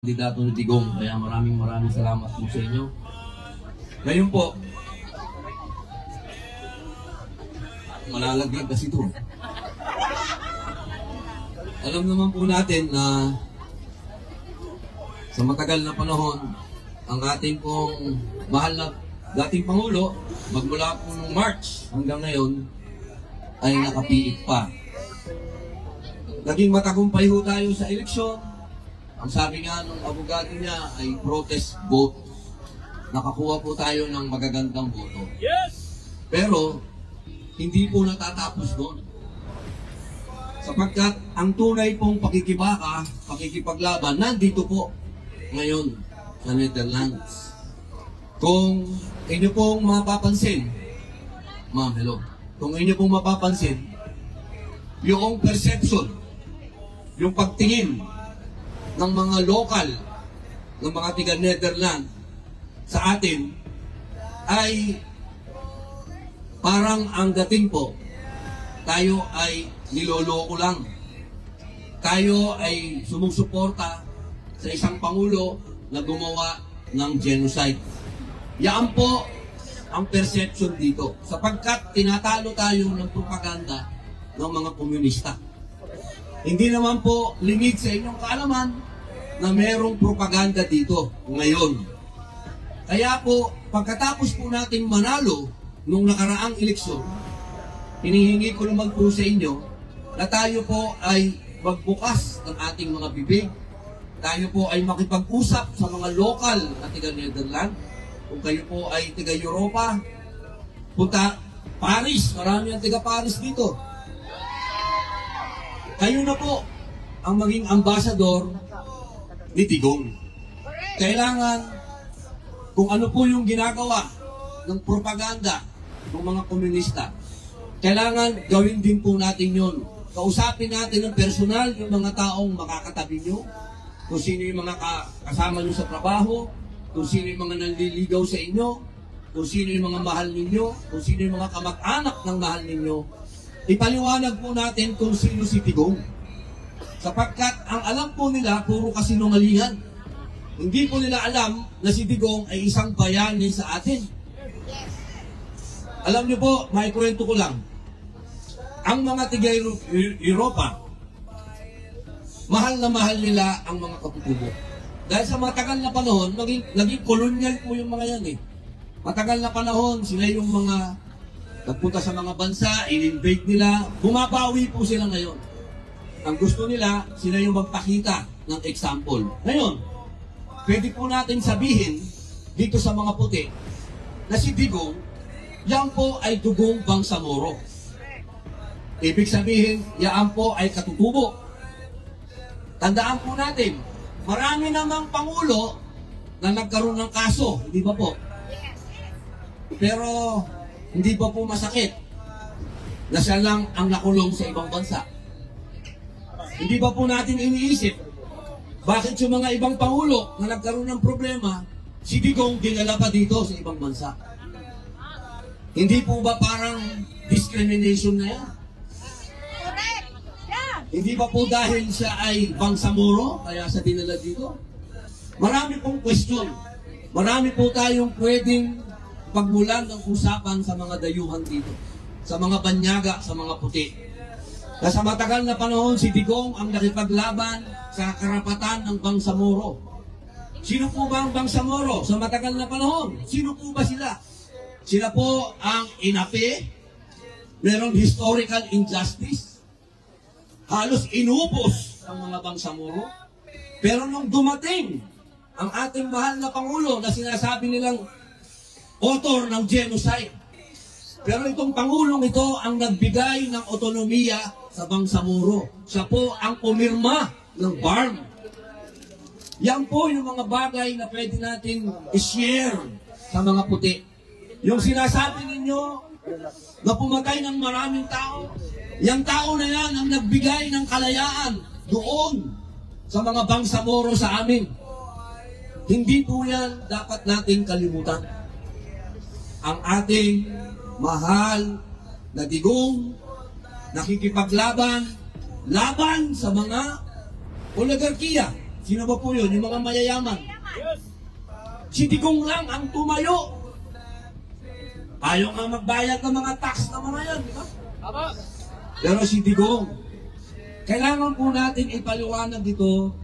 Kandidato ni Digong. Kaya maraming salamat po sa inyo. Ngayon po, malalaglag kasi ito. Alam naman po natin na sa matagal na panahon, ang ating pong mahal na dating Pangulo, magmula po noong March hanggang ngayon, ay nakapiit pa. Naging matagumpay ho tayo sa eleksyon. Ang sabi nga ng abogado niya ay protest vote. Nakakuha po tayo ng magagandang boto. Yes! Pero, hindi po natatapos doon. Sapagkat ang tunay pong pakikibaka, pakikipaglaban, nandito po ngayon sa Netherlands. Kung inyo pong mapapansin, ma'am, hello. Kung inyo pong mapapansin, yung perception, yung pagtingin ng mga lokal, ng mga tiga-Netherlands sa atin ay parang ang dating po, tayo ay niloloko lang. Tayo ay sumusuporta sa isang Pangulo na gumawa ng genocide. Yan po ang perception dito. Sapagkat tinatalo tayo ng propaganda ng mga komunista. Hindi naman po lingid sa inyong kaalaman na merong propaganda dito ngayon. Kaya po, pagkatapos po nating manalo nung nakaraang eleksyon, hinihingi ko naman po sa inyo na tayo po ay magbukas ng ating mga bibig. Tayo po ay makipag-usap sa mga lokal na tiga-Netherlands. Kung kayo po ay tiga-Europa, punta Paris, marami ang tiga-Paris dito. Kayo na po ang maging ambassador ni Digong. Kailangan, kung ano po yung ginagawa ng propaganda ng mga komunista, kailangan gawin din po natin yun. Kausapin natin ng personal yung mga taong makakatabi nyo, kung sino yung mga kasama nyo sa trabaho, kung sino yung mga nanliligaw sa inyo, kung sino yung mga mahal ninyo, kung sino yung mga kamag-anak ng mahal ninyo. Ipaliwanag po natin kung sino si Digong. Sapagkat ang alam po nila, puro kasinungalingan. Hindi po nila alam na si Digong ay isang bayani sa atin. Alam niyo po, may kwento ko lang. Ang mga tiga-Europa, mahal na mahal nila ang mga katutubo. Dahil sa matagal na panahon, naging kolonyal po yung mga yan eh. Matagal na panahon, sila yung mga nagpunta sa mga bansa, in-invade nila, bumabawi po sila ngayon. Ang gusto nila, sila yung magpakita ng example. Ngayon, pwede po natin sabihin dito sa mga puti na si Digong, yan po ay dugong Bangsamoro. Ibig sabihin, yan po ay katutubo. Tandaan po natin, marami namang Pangulo na nagkaroon ng kaso, hindi ba po? Pero hindi ba po masakit na siya lang ang nakulong sa ibang bansa? Hindi ba po natin iniisip bakit yung mga ibang Pangulo na nagkaroon ng problema, si Digong dinala pa dito sa ibang bansa? Hindi po ba parang discrimination na yan? Hindi ba po dahil siya ay Bangsamoro kaya sa dinala dito? Marami pong question. Marami po tayong pwedeng pagmulan ng usapan sa mga dayuhan dito, sa mga banyaga, sa mga puti. Na sa matagal na panahon, si Digong ang nakipaglaban sa karapatan ng Bangsamoro. Sino po ba ang Bangsamoro sa matagal na panahon? Sino po ba sila? Sila po ang inapi, merong historical injustice, halos inupos ang mga Bangsamoro. Pero nung dumating ang ating mahal na Pangulo na sinasabi nilang author ng genocide. Pero itong Pangulong ito ang nagbigay ng otonomiya sa Bangsamoro. Siya po ang pumirma ng BARM. Yan po yung mga bagay na pwede natin i-share sa mga puti. Yung sinasabi ninyo na pumatay ng maraming tao, yung tao na yan ang nagbigay ng kalayaan doon sa mga Bangsamoro sa amin. Hindi po yan dapat natin kalimutan. Ang ating mahal na Digong nakikipaglaban laban sa mga oligarkiya, Sino ba po yun? Yung mga mayayaman. Si Digong lang ang tumayo. Ayaw nga magbayad ng mga tax na mga yan, di ba? Pero si Digong, kailangan po natin ipaliwanag dito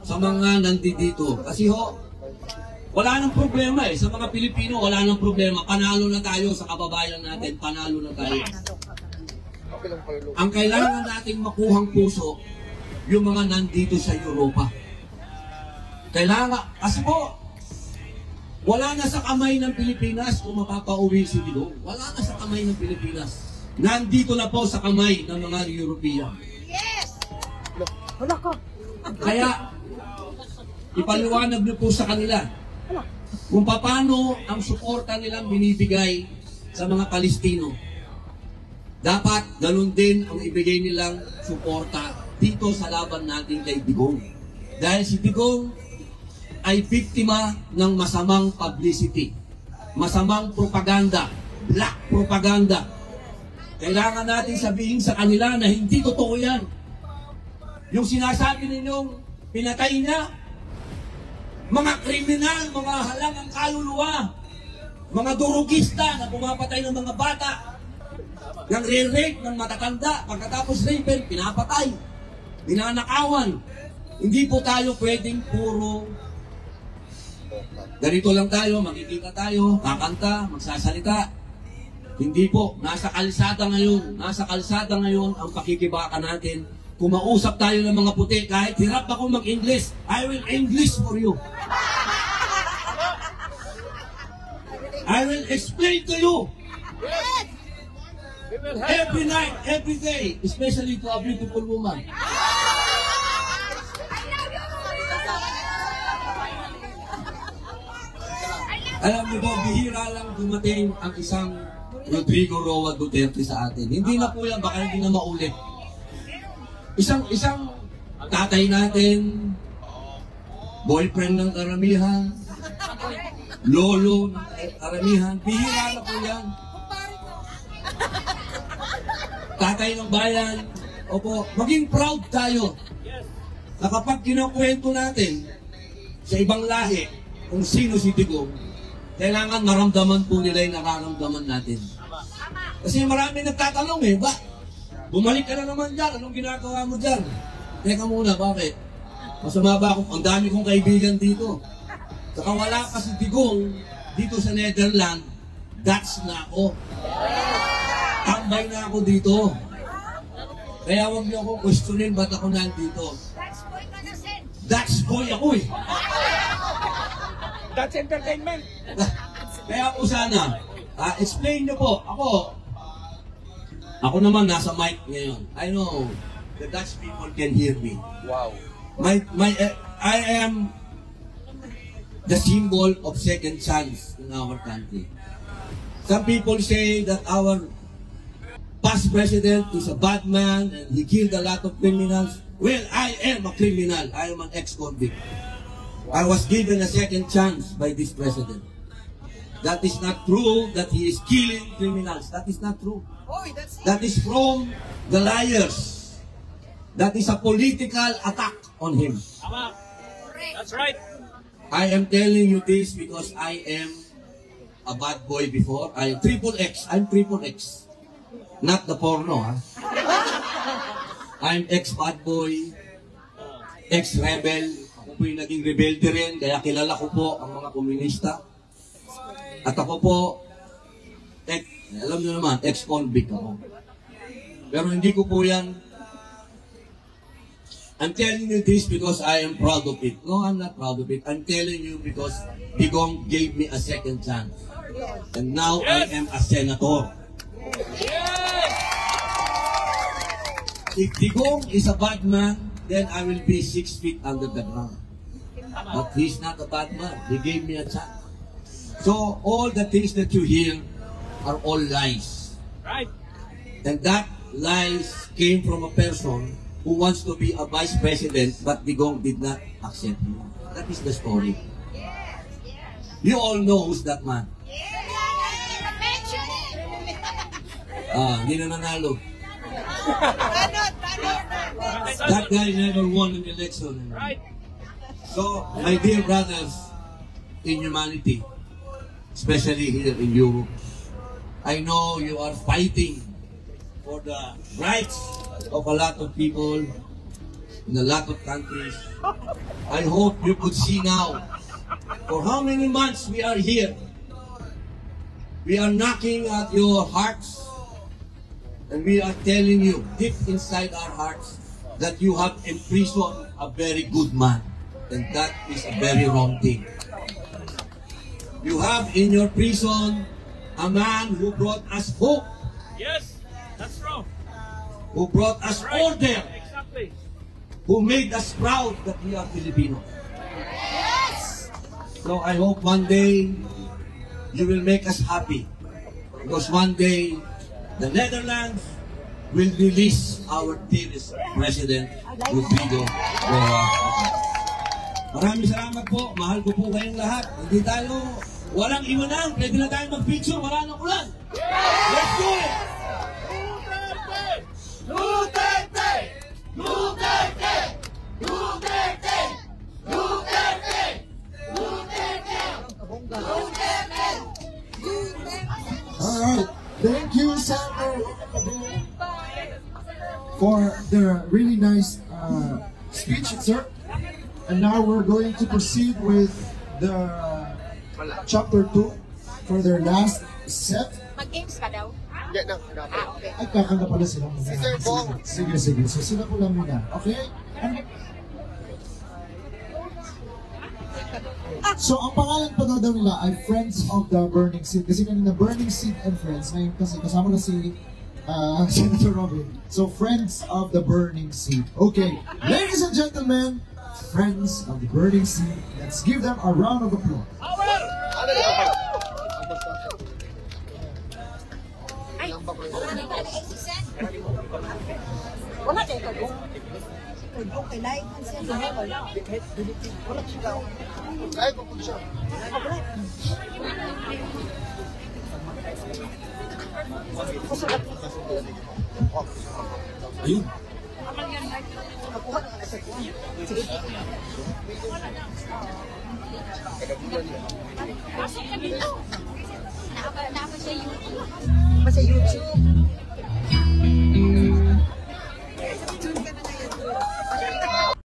sa mga nandito. Kasi wala nang problema eh. Sa mga Pilipino, wala nang problema. Panalo na tayo sa kababayan natin. Panalo na tayo. Ang kailangan nating makuhang puso, yung mga nandito sa Europa. Kailangan, kasi po, wala na sa kamay ng Pilipinas kung mapapauwi si Digong. Wala na sa kamay ng Pilipinas. Nandito na po sa kamay ng mga European. Yes! Kaya, ipaliwanag niyo po sa kanila kung paano ang suporta nilang binibigay sa mga Palestino. Dapat ganun din ang ibigay nilang suporta dito sa laban natin kay Digong. Dahil si Digong ay biktima ng masamang publicity, masamang propaganda, black propaganda. Kailangan natin sabihin sa kanila na hindi totoo yan. Yung sinasabi ninyong pinatay na, mga kriminal, mga halangang kaluluwa, mga durugista na pumapatay ng mga bata, ng re-rape ng matatanda, pagkatapos rape, pinapatay, binanakawan. Hindi po tayo pwedeng puro ganito lang tayo, makikita tayo, kakanta, magsasalita. Hindi po, nasa kalsada ngayon ang pakikibaka natin. Kung mausap tayo ng mga puti, kahit hirap ako mag-English, I will English for you. I will explain to you. Every night, every day, especially to a beautiful woman. Alam niyo po, bihira lang dumating ang isang Rodrigo Roa Duterte sa atin. Hindi na po yan, baka hindi na maulit. Isang tatay natin, boyfriend ng karamihan, lolo ng karamihan, bihira na po yan. Tatay ng bayan, opo, maging proud tayo na kapag kinukwento natin sa ibang lahi kung sino si Digong, kailangan maramdaman po nila yung nararamdaman natin. Kasi marami nagtatanong ba? Bumalik ka na naman dyan, anong ginagawa mo dyan? Teka muna, bakit? Masama ba ako? Ang dami kong kaibigan dito. Saka wala pa si Digong dito sa Netherlands, Dutch na ako. Tambay na ako dito. Kaya huwag niyo akong questionin ba't ako nandito. Dutch boy ako eh. That's entertainment. Kaya po sana, explain niyo po. Ako naman nasa mic ngayon. I know the Dutch people can hear me. Wow. I am the symbol of second chance in our country. Some people say that our past president is a bad man and he killed a lot of criminals. Well, I am a criminal. I am an ex-convict. I was given a second chance by this president. That is not true that he is killing criminals. That is not true. That is from the liars. That is a political attack on him. That's right. I am telling you this because I am a bad boy before. I'm triple X. Not the porno, ha? I'm ex-bad boy, ex-rebel. Ako po yung naging rebelde rin, kaya kilala ko po ang mga komunista. At ako po, alam nyo naman, ex-convict ako. Pero hindi ko po yan. I'm telling you this because I am proud of it. No, I'm not proud of it. I'm telling you because Digong gave me a second chance. And now I am a senator. If Digong is a bad man, then I will be 6 feet under the ground. But he's not a bad man. He gave me a chance. So all the things that you hear are all lies. Right. And that lies came from a person who wants to be a vice president, but Digong did not accept him. That is the story. You all know who's that man. Hindi na nanalo. That guy never won an election. Right. So, my dear brothers in humanity, especially here in Europe, I know you are fighting for the rights of a lot of people in a lot of countries. I hope you could see now, for how many months we are here, we are knocking at your hearts, and we are telling you deep inside our hearts that you have imprisoned a very good man. And that is a very wrong thing. You have in your prison a man who brought us hope, Yes, that's wrong. who brought us Right. order, Exactly. who made us proud that we are Filipinos. So I hope one day you will make us happy, because one day the Netherlands will release our dearest President, Rodrigo Duterte. Maraming salamat po. Mahal ko po kayong lahat. Hindi tayo, walang iwanan. Pwede na tayo mag-picture. Wala nang ulan. Let's do it! Duterte! Duterte! Duterte! Duterte! Duterte! Duterte! All right. Thank you, Senator, for the really nice speech, sir. And now we're going to proceed with the chapter 2 for their last set. Mag-games ka daw? Hindi na. Okay. Ay, kakanta pala sila muna. Sir Bong. Sige. So sila po lang muna. Okay? So, ang pangalan pa daw nila ay Friends of the Burning Seed. Kasi kanina Burning Seed and Friends. Ngayon kasi kasama na si Senator Robin. So, Friends of the Burning Seed. Okay. Ladies and gentlemen, Friends of the Burning Seed. Let's give them a round of applause. Ay, wala kayo ka doon. Okay, like, consent, wala. Ay, kung siya. Ayun. Pasok ka dito. Napa sa YouTube. Pa sa YouTube.